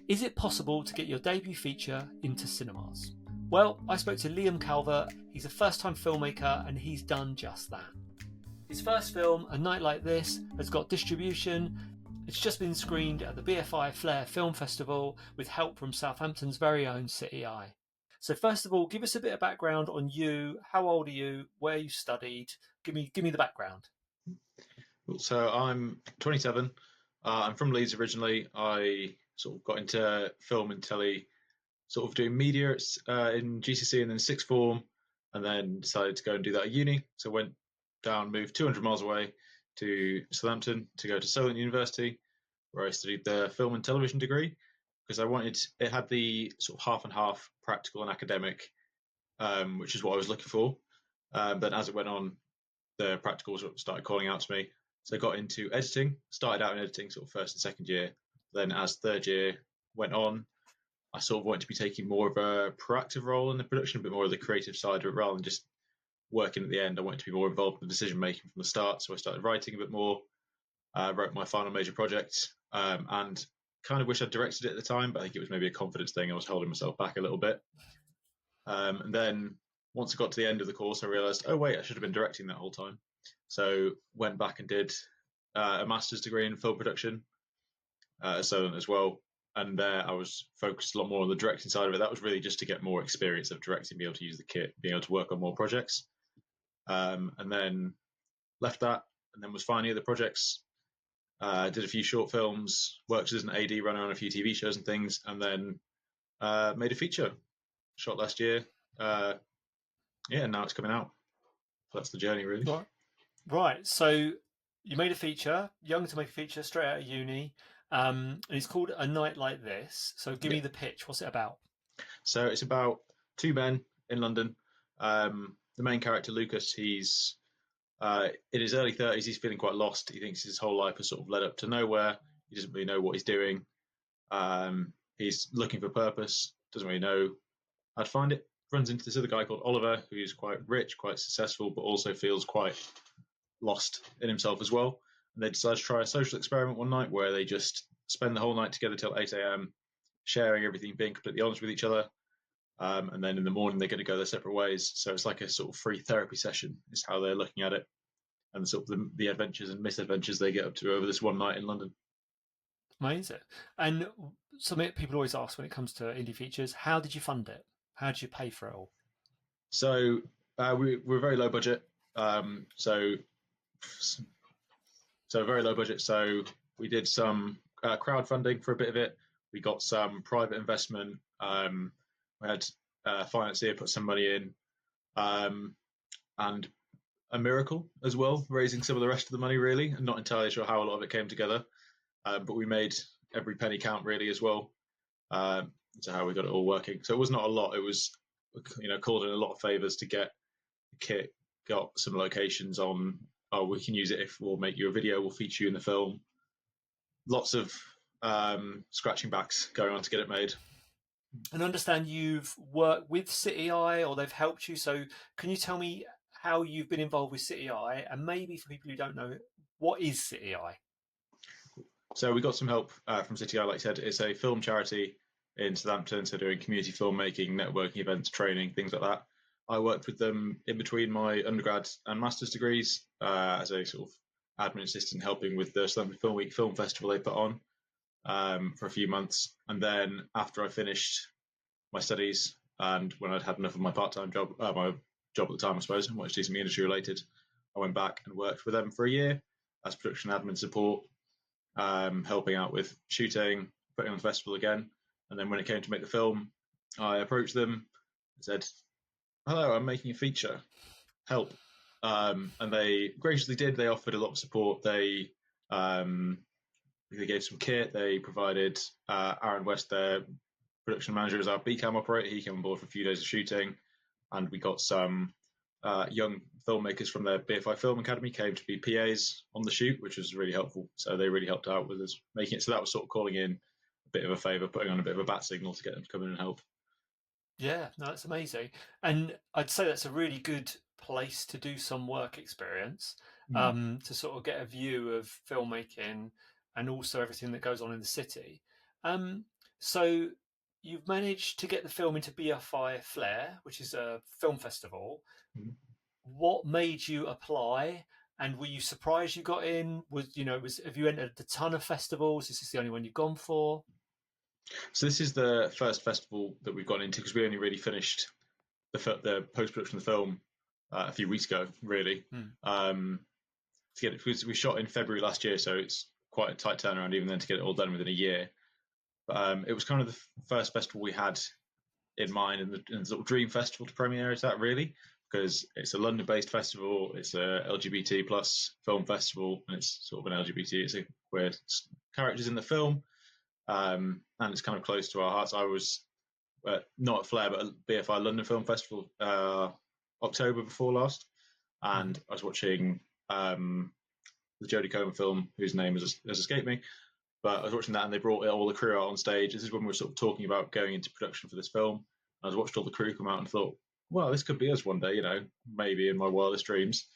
Is it possible to get your debut feature into cinemas? Well, I spoke to Liam Calvert. He's a first-time filmmaker and he's done just that. His first film, A Night Like This, has got distribution. It's just been screened at the BFI Flare Film Festival with help from Southampton's very own City Eye. So first of all, give us a bit of background on you. How old are you? Where you studied? Give me the background. So I'm 27. I'm from Leeds originally. I sort of got into film and telly, sort of doing media in GCSE and then sixth form, and then decided to go and do that at uni. So went down, moved 200 miles away to Southampton to go to Southampton University, where I studied the film and television degree because it had the sort of half and half practical and academic, which is what I was looking for. Then as it went on, the practicals started calling out to me. So I got into editing, started out in editing sort of first and second year. Then as third year went on, I sort of wanted to be taking more of a proactive role in the production, a bit more of the creative side of it rather than just working at the end. I wanted to be more involved in the decision making from the start. So I started writing a bit more, wrote my final major project, and kind of wish I'd directed it at the time, but I think it was maybe a confidence thing. I was holding myself back a little bit. And then once I got to the end of the course, I realised, oh wait, I should have been directing that whole time. So went back and did a master's degree in film production at Southern as well. And there I was focused a lot more on the directing side of it. That was really just to get more experience of directing, being able to use the kit, being able to work on more projects. And then left that and then was finding other projects. Did a few short films, worked as an AD, running on a few TV shows and things, and then made a feature, shot last year. And now it's coming out. So that's the journey, really. Right. So you made a feature, young to make a feature, straight out of uni, and it's called A Night Like This. So give me the pitch. What's it about? So it's about two men in London. The main character, Lucas, he's in his early 30s. He's feeling quite lost. He thinks his whole life has sort of led up to nowhere. He doesn't really know what he's doing. He's looking for purpose, doesn't really know how to find it. Runs into this other guy called Oliver, who's quite rich, quite successful, but also feels quite lost in himself as well. And they decide to try a social experiment one night where they just spend the whole night together till 8 a.m., sharing everything, being completely honest with each other. And then in the morning, they're going to go their separate ways. So it's like a sort of free therapy session, is how they're looking at it. And sort of the adventures and misadventures they get up to over this one night in London. Amazing. And something people always ask when it comes to indie features, how did you fund it? How did you pay for it all? So we're very low budget. So very low budget. So we did some crowdfunding for a bit of it. We got some private investment. We had a financier put some money in, and a miracle as well, raising some of the rest of the money, really. I'm not entirely sure how a lot of it came together, but we made every penny count, really, as well. So how we got it all working. So it was not a lot. It was, called in a lot of favors to get the kit, got some locations on, oh, we can use it if we'll make you a video, we'll feature you in the film. Lots of scratching backs going on to get it made. And understand you've worked with City Eye or they've helped you. So can you tell me how you've been involved with City Eye? And maybe for people who don't know, what is City Eye? So we got some help from City Eye, like I said. It's a film charity in Southampton, so doing community filmmaking, networking events, training, things like that. I worked with them in between my undergrad and master's degrees as a sort of admin assistant, helping with the Southampton Film Week film festival they put on for a few months. And then after I finished my studies and when I'd had enough of my part-time job, my job at the time, I suppose, I wanted to do something industry related, I went back and worked with them for a year as production admin support, helping out with shooting, putting on the festival again. And then when it came to make the film, I approached them and said, hello, I'm making a feature, help. And they graciously did. They offered a lot of support. They gave some kit. They provided Aaron West, their production manager, as our B-cam operator. He came on board for a few days of shooting. And we got some young filmmakers from the BFI Film Academy came to be PAs on the shoot, which was really helpful. So they really helped out with us making it. So that was sort of calling in a bit of a favour, putting on a bit of a bat signal to get them to come in and help. Yeah, no, that's amazing. And I'd say that's a really good place to do some work experience, to sort of get a view of filmmaking and also everything that goes on in the city. So you've managed to get the film into BFI Flare, which is a film festival. Mhm. What made you apply? And were you surprised you got in? Have you entered a ton of festivals? Is this the only one you've gone for? So this is the first festival that we've gone into because we only really finished the post production of the film a few weeks ago, really. Hmm. To get it, because we shot in February last year, so it's quite a tight turnaround even then to get it all done within a year. But it was kind of the first festival we had in mind, and the sort of dream festival to premiere is that really, because it's a London-based festival, it's a LGBT plus film festival, and it's sort of an LGBT. It's a queer characters in the film, and it's kind of close to our hearts. I was not at Flare, but at BFI London Film Festival October before last, Mm-hmm. and I was watching the Jodie Comer film, whose name has escaped me. But I was watching that, and they brought all the crew out on stage. This is when we were sort of talking about going into production for this film. I was watched all the crew come out and thought, well, this could be us one day, maybe in my wildest dreams.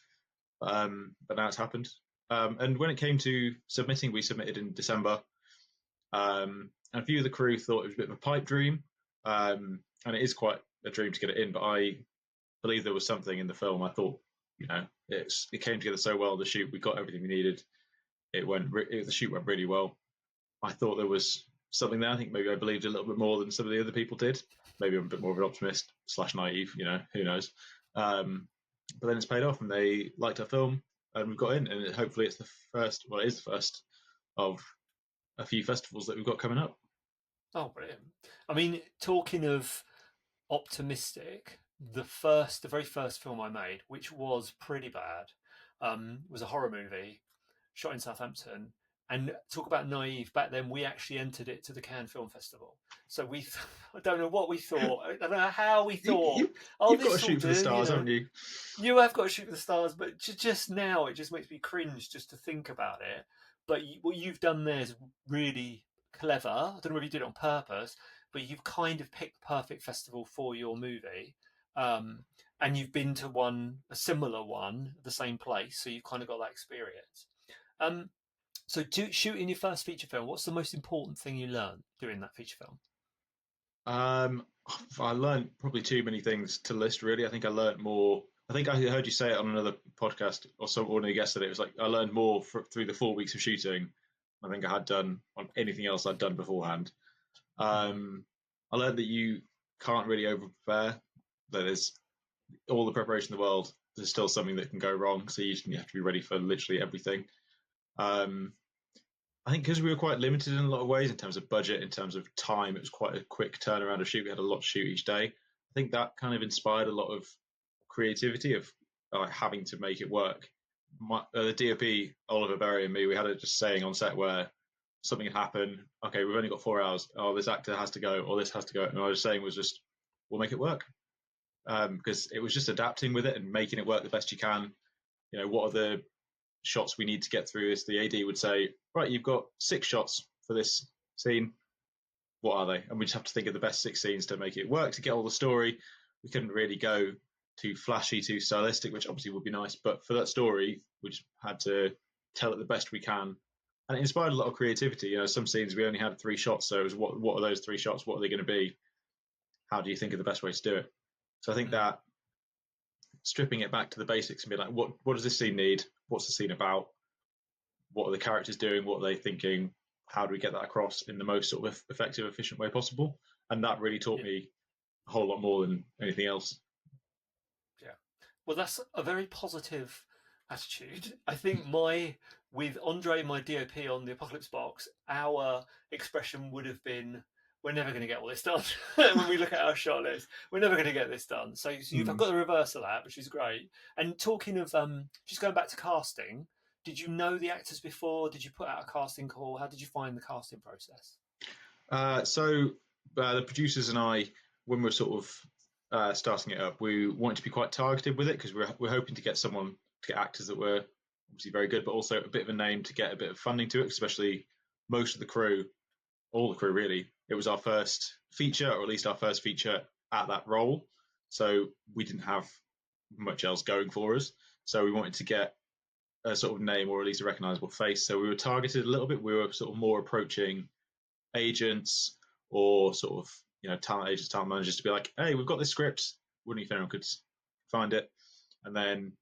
But now it's happened. And when it came to submitting, we submitted in December. And a few of the crew thought it was a bit of a pipe dream. And it is quite a dream to get it in, but I believe there was something in the film. I thought, it came together so well. The shoot, we got everything we needed. The shoot went really well. I thought there was something there. I think maybe I believed a little bit more than some of the other people did. Maybe I'm a bit more of an optimist / naive, who knows. But then it's paid off, and they liked our film, and we've got in, and hopefully it's the first. Well, it is the first of a few festivals that we've got coming up. Oh, brilliant. I mean, talking of optimistic, the very first film I made, which was pretty bad, was a horror movie shot in Southampton. And talk about naive. Back then, we actually entered it to the Cannes Film Festival. So I don't know what we thought. I don't know how we thought. Oh, You've got to this will shoot for the do. stars, haven't you? You have got to shoot for the stars, but just now it just makes me cringe just to think about it. But what you've done there is really clever. I don't know if you did it on purpose, but you've kind of picked the perfect festival for your movie. Um, and you've been to a similar one, the same place, so you've kind of got that experience. Um, so, shooting your first feature film, what's the most important thing you learned doing that feature film? Um, I learned probably too many things to list. Really, I think I learned more. I think I heard you say it on another podcast or some one of yesterday. It was like I learned more through the 4 weeks of shooting. I think I had done on anything else I'd done beforehand. Mm, I learned that you can't really over prepare. That there's all the preparation in the world. There's still something that can go wrong. So you have to be ready for literally everything. Um, I think because we were quite limited in a lot of ways in terms of budget, in terms of time, it was quite a quick turnaround of shoot. We had a lot to shoot each day. I think that kind of inspired a lot of creativity of having to make it work. The DOP, Oliver Berry, and me, we had a just saying on set where something had happened. Okay, we've only got 4 hours. Oh, this actor has to go, or this has to go. And I was saying was just, we'll make it work. Because it was just adapting with it and making it work the best you can. What are the shots we need to get through this? The AD would say, right, you've got 6 shots for this scene. What are they? And we just have to think of the best 6 scenes to make it work, to get all the story. We couldn't really go too flashy, too stylistic, which obviously would be nice. But for that story, we just had to tell it the best we can. And it inspired a lot of creativity. Some scenes we only had 3 shots. So it was, what are those 3 shots? What are they going to be? How do you think of the best way to do it? So I think mm. that stripping it back to the basics and be like, what does this scene need? What's the scene about? What are the characters doing? What are they thinking? How do we get that across in the most sort of effective, efficient way possible? And that really taught Yeah, me a whole lot more than anything else. yeah. Well, that's a very positive attitude. I think with Andre, my DOP on the Apocalypse box, our expression would have been, "We're never going to get all this done." When we look at our shot list, we're never going to get this done. So you've Mm. got the reverse of that, which is great. And talking of just going back to casting, did you know the actors before? Did you put out a casting call? How did you find the casting process? The producers and I, when we're sort of starting it up, we wanted to be quite targeted with it because we're hoping to get actors that were obviously very good, but also a bit of a name to get a bit of funding to it, especially most of the crew, all the crew really. It was our first feature, or at least our first feature at that role. So we didn't have much else going for us. So we wanted to get a sort of name or at least a recognizable face. So we were targeted a little bit. We were sort of more approaching agents or sort of talent agents, talent managers to be like, hey, we've got this script. Wouldn't you think anyone could find it? And then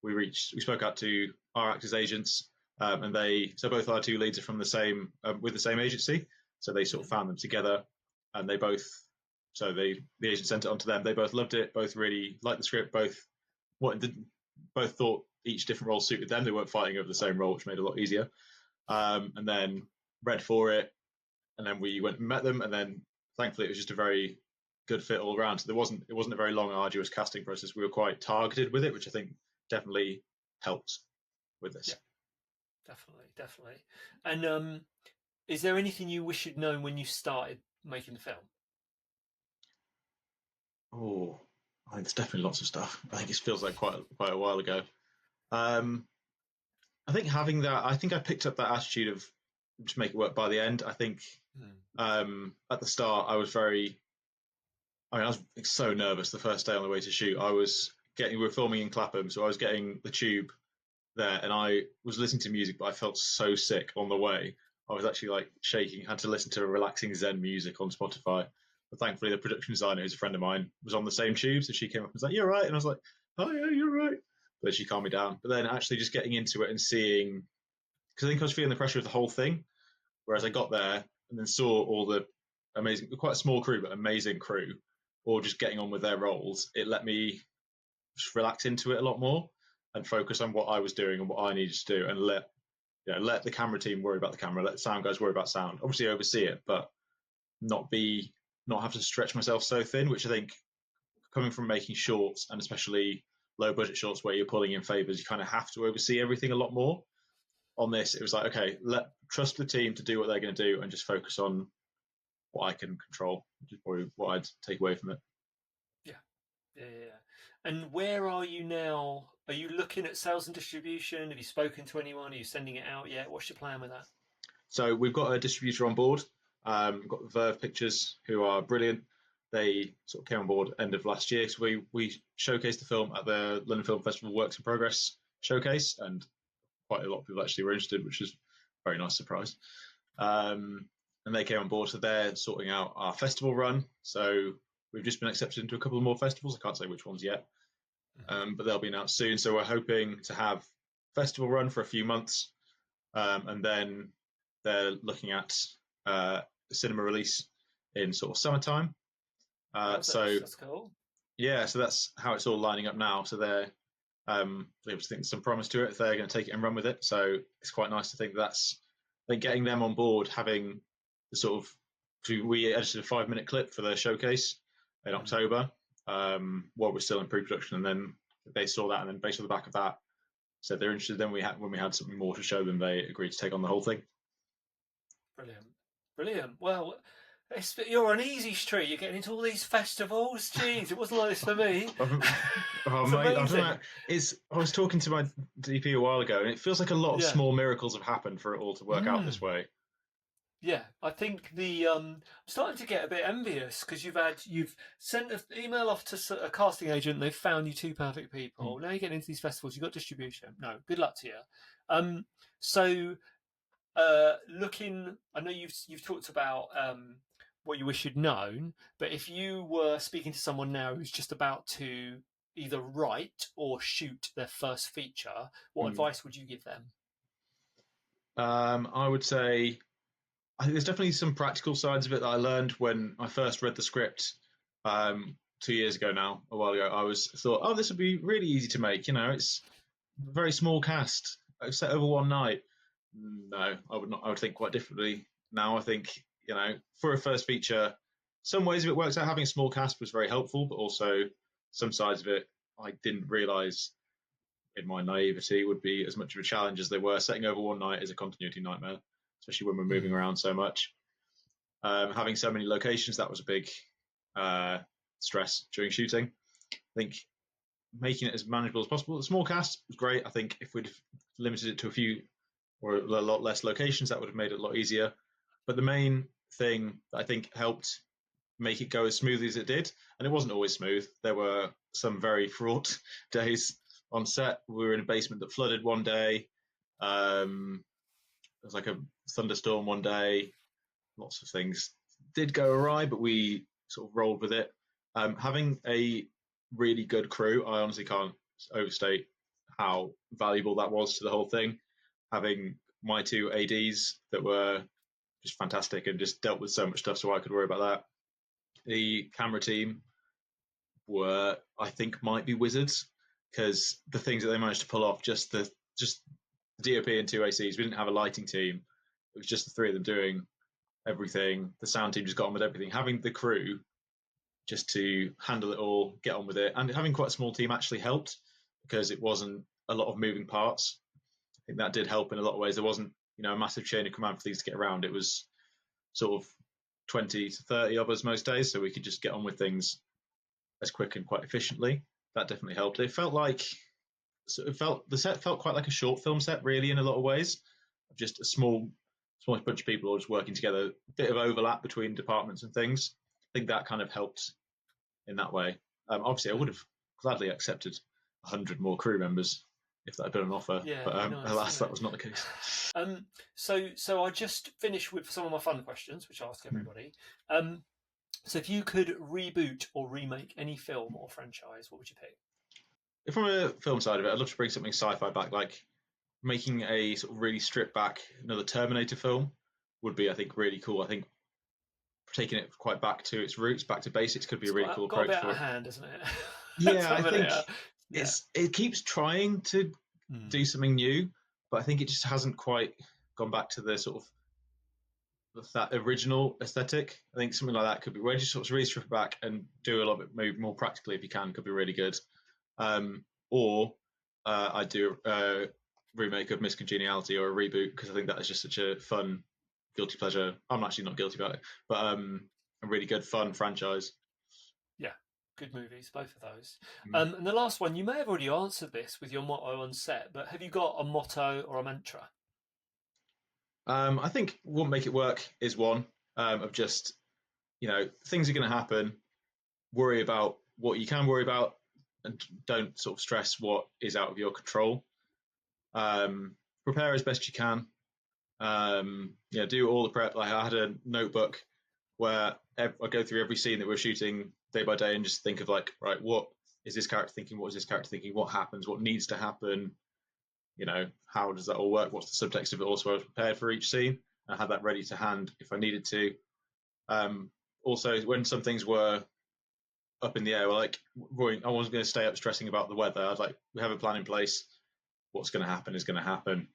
we spoke out to our actors' agents, and so both our two leads are from the same with the same agency, so they sort of found them together, and the agent sent it on to them. They both loved it, both really liked the script, both thought each different role suited them. They weren't fighting over the same role, which made it a lot easier. And then read for it, and then we went and met them, and then thankfully it was just a very good fit all around. So it wasn't a very long, arduous casting process. We were quite targeted with it, which I think definitely helped with this. Yeah, definitely. And is there anything you wish you'd known when you started making the film? Oh, I think there's definitely lots of stuff. I think it feels like quite a while ago. I think having that, I think I picked up that attitude of just make it work by the end. I think at the start I was I was so nervous the first day on the way to shoot. We were filming in Clapham, so I was getting the tube there, and I was listening to music, but I felt so sick on the way. I was actually like shaking, had to listen to relaxing Zen music on Spotify. But thankfully, the production designer, who's a friend of mine, was on the same tube, so she came up and was like, "You're right," and I was like, "Oh yeah, you're right." But she calmed me down. But then actually just getting into it and seeing, because I think I was feeling the pressure of the whole thing. Whereas I got there and then saw all the amazing, quite a small crew, but amazing crew, all just getting on with their roles. It let me just relax into it a lot more and focus on what I was doing and what I needed to do, and let the camera team worry about the camera, let the sound guys worry about sound. Obviously oversee it, but not have to stretch myself so thin, which I think, coming from making shorts, and especially low budget shorts where you're pulling in favors, you kind of have to oversee everything a lot more. On this, it was like, okay, trust the team to do what they're going to do and just focus on what I can control, which is probably what I'd take away from it. Yeah. And where are you now? Are you looking at sales and distribution? Have you spoken to anyone? Are you sending it out yet? What's your plan with that? So we've got a distributor on board. We've got Verve Pictures, who are brilliant. They sort of came on board end of last year. So we showcased the film at the London Film Festival Works in Progress showcase, and quite a lot of people actually were interested, which was a very nice surprise. And they came on board, so they're sorting out our festival run. So we've just been accepted into a couple of more festivals. I can't say which ones yet, but they'll be announced soon. So we're hoping to have festival run for a few months, and then they're looking at cinema release in sort of summertime. That's cool. Yeah, so that's how it's all lining up now. So they think some promise to it. They're going to take it and run with it. So it's quite nice to think getting them on board, having the sort of, we edited a 5-minute clip for the showcase in October, while we're still in pre-production, and then they saw that, and then based on the back of that, said they're interested. Then when we had something more to show them, they agreed to take on the whole thing. Brilliant. Well, you're on easy street. You're getting into all these festivals. Jeez, it wasn't like this for me. Mate, I don't know. I was talking to my DP a while ago, and it feels like a lot of small miracles have happened for it all to work out this way. Yeah, I think I'm starting to get a bit envious, because you've sent an email off to a casting agent. They've found you 2 perfect people. Now you're getting into these festivals. You've got distribution. No, good luck to you. So I know you've talked about what you wish you'd known, but if you were speaking to someone now who's just about to either write or shoot their first feature, what advice would you give them? I would say, I think there's definitely some practical sides of it that I learned when I first read the script 2 years ago now, a while ago. I thought, oh, this would be really easy to make. It's a very small cast, set over one night. No, I would not. I would think quite differently now. I think, for a first feature, some ways of it works out. Having a small cast was very helpful, but also some sides of it I didn't realise, in my naivety, would be as much of a challenge as they were. Setting over one night is a continuity nightmare, especially when we're moving around so much. Having so many locations, that was a big stress during shooting. I think making it as manageable as possible. The small cast was great. I think if we'd limited it to a few or a lot less locations, that would have made it a lot easier. But the main thing that I think helped make it go as smoothly as it did, and it wasn't always smooth. There were some very fraught days on set. We were in a basement that flooded one day. There was like a thunderstorm one day. Lots of things did go awry, but we sort of rolled with it. Having a really good crew, I honestly can't overstate how valuable that was to the whole thing. Having my two ADs that were just fantastic and just dealt with so much stuff, so I could worry about that. The camera team were, I think, might be wizards, because the things that they managed to pull off, just the DOP and two ACs. We didn't have a lighting team. It was just the three of them doing everything. The sound team just got on with everything. Having the crew just to handle it all, get on with it, and having quite a small team actually helped, because it wasn't a lot of moving parts. I think that did help in a lot of ways. There wasn't, a massive chain of command for things to get around. It was sort of 20 to 30 of us most days, so we could just get on with things as quick and quite efficiently. That definitely helped. It felt like the set felt quite like a short film set, really, in a lot of ways. Just a small bunch of people all just working together. A bit of overlap between departments and things. I think that kind of helped in that way. Obviously, I would have gladly accepted 100 more crew members if that had been an offer, but nice, alas, that was not the case. So I just finished with some of my fun questions, which I ask everybody. So if you could reboot or remake any film or franchise, what would you pick? From a film side of it, I'd love to bring something sci-fi back, like making a sort of really stripped back another Terminator film would be, I think, really cool. I think taking it quite back to its roots, back to basics, could be a really cool approach. Got a bit out of hand, isn't it? Yeah, I think it keeps trying to do something new, but I think it just hasn't quite gone back to the sort of that original aesthetic. I think something like that could be where you sort of really strip it back and do a lot of it maybe more practically if you can, could be really good. Or I do a remake of Miss Congeniality or a reboot, because I think that is just such a fun guilty pleasure. I'm actually not guilty about it, but a really good fun franchise. Yeah, good movies, both of those. And the last one, you may have already answered this with your motto on set, but have you got a motto or a mantra? I think what make it work is one of just, things are going to happen. Worry about what you can worry about, and don't sort of stress what is out of your control. Prepare as best you can. Do all the prep. Like, I had a notebook where I go through every scene that we're shooting day by day and just think of, like, right, what is this character thinking? What is this character thinking? What happens? What needs to happen? How does that all work? What's the subtext of it? Also, I was prepared for each scene. I had that ready to hand if I needed to. Also, when some things were up in the air, like, I wasn't going to stay up stressing about the weather. I was like, we have a plan in place. What's going to happen is going to happen.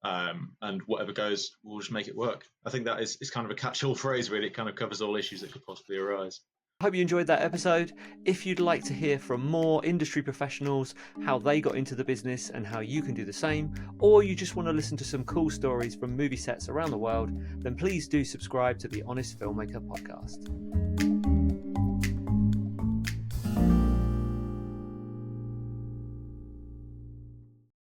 And whatever goes, we'll just make it work. I think that is kind of a catch-all phrase, really. It kind of covers all issues that could possibly arise. I hope you enjoyed that episode. If you'd like to hear from more industry professionals, how they got into the business and how you can do the same, or you just want to listen to some cool stories from movie sets around the world, then please do subscribe to the Honest Filmmaker podcast.